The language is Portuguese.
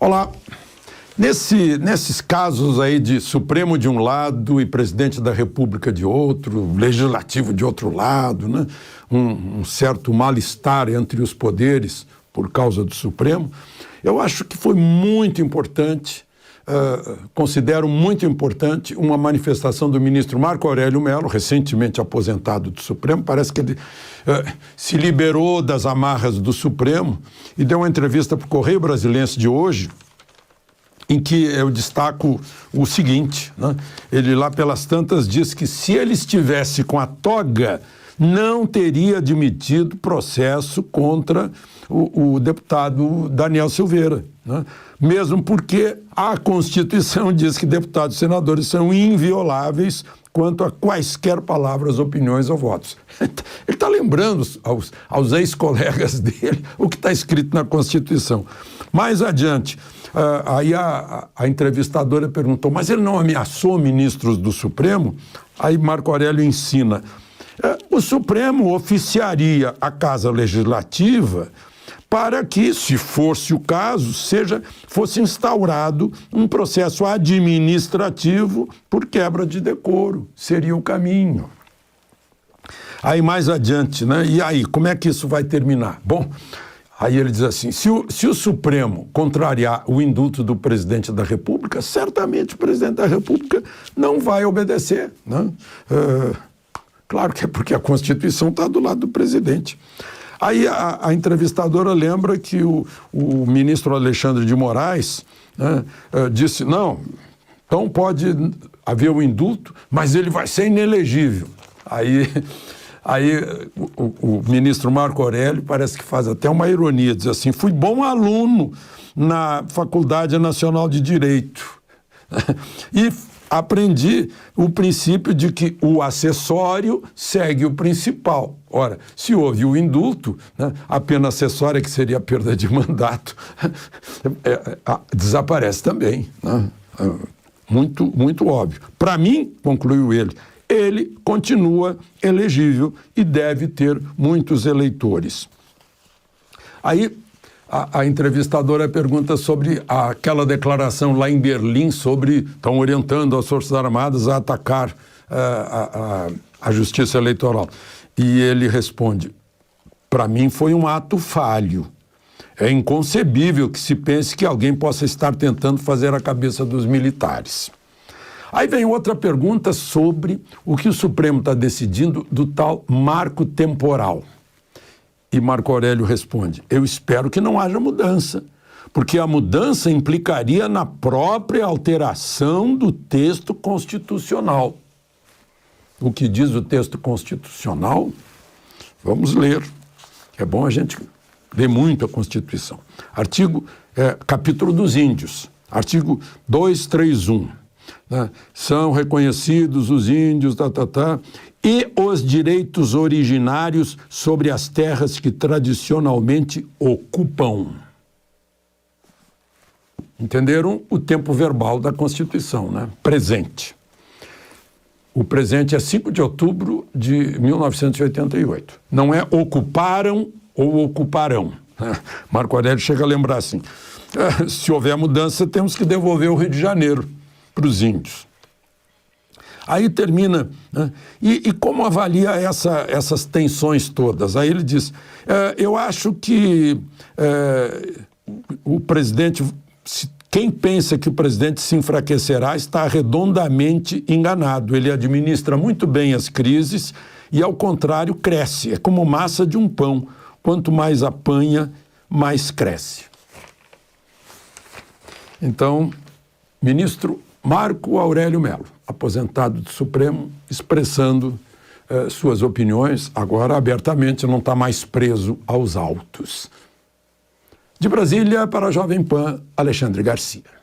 Olá. Nesses casos aí de Supremo de um lado e Presidente da República de outro, Legislativo de outro lado, né? Um certo mal-estar entre os poderes por causa do Supremo, eu acho que foi muito importante, considero muito importante uma manifestação do ministro Marco Aurélio Mello, recentemente aposentado do Supremo. Parece que ele se liberou das amarras do Supremo e deu uma entrevista para o Correio Brasiliense de hoje, em que eu destaco o seguinte, né? Ele lá pelas tantas diz que se ele estivesse com a toga, não teria admitido processo contra o deputado Daniel Silveira, né? Mesmo porque a Constituição diz que deputados e senadores são invioláveis quanto a quaisquer palavras, opiniões ou votos. Ele está lembrando aos ex-colegas dele o que está escrito na Constituição. Mais adiante, aí a entrevistadora perguntou, mas ele não ameaçou ministros do Supremo? Aí Marco Aurélio ensina, o Supremo oficiaria a Casa Legislativa para que, se fosse o caso, fosse instaurado um processo administrativo por quebra de decoro. Seria o caminho. Aí mais adiante, né? E aí, como é que isso vai terminar? Bom, aí ele diz assim, se o Supremo contrariar o indulto do presidente da República, certamente o presidente da República não vai obedecer, né? Claro que é porque a Constituição está do lado do presidente. Aí a entrevistadora lembra que o ministro Alexandre de Moraes, né, disse, não, então pode haver o indulto, mas ele vai ser inelegível. Aí o ministro Marco Aurélio parece que faz até uma ironia, diz assim, fui bom aluno na Faculdade Nacional de Direito e aprendi o princípio de que o acessório segue o principal. Ora, se houve o indulto, né, a pena acessória, que seria a perda de mandato, desaparece também, né? Muito, muito óbvio. Para mim, concluiu ele continua elegível e deve ter muitos eleitores. Aí a entrevistadora pergunta sobre aquela declaração lá em Berlim sobre estão orientando as Forças Armadas a atacar a Justiça Eleitoral. E ele responde, para mim foi um ato falho. É inconcebível que se pense que alguém possa estar tentando fazer a cabeça dos militares. Aí vem outra pergunta sobre o que o Supremo está decidindo do tal marco temporal. E Marco Aurélio responde, eu espero que não haja mudança, porque a mudança implicaria na própria alteração do texto constitucional. O que diz o texto constitucional? Vamos ler. É bom a gente ler muito a Constituição. Capítulo dos Índios, artigo 231. Né? São reconhecidos os índios, e os direitos originários sobre as terras que tradicionalmente ocupam. Entenderam o tempo verbal da Constituição, né? Presente. O presente é 5 de outubro de 1988. Não é ocuparam ou ocuparão. Marco Aurélio chega a lembrar assim, se houver mudança, temos que devolver o Rio de Janeiro para os índios. Aí termina, né? E como avalia essas tensões todas? Aí ele diz, eu acho que o presidente, quem pensa que o presidente se enfraquecerá está redondamente enganado. Ele administra muito bem as crises e, ao contrário, cresce. É como massa de um pão. Quanto mais apanha, mais cresce. Então, ministro Marco Aurélio Mello, aposentado do Supremo, expressando suas opiniões, agora abertamente, não está mais preso aos autos. De Brasília, para a Jovem Pan, Alexandre Garcia.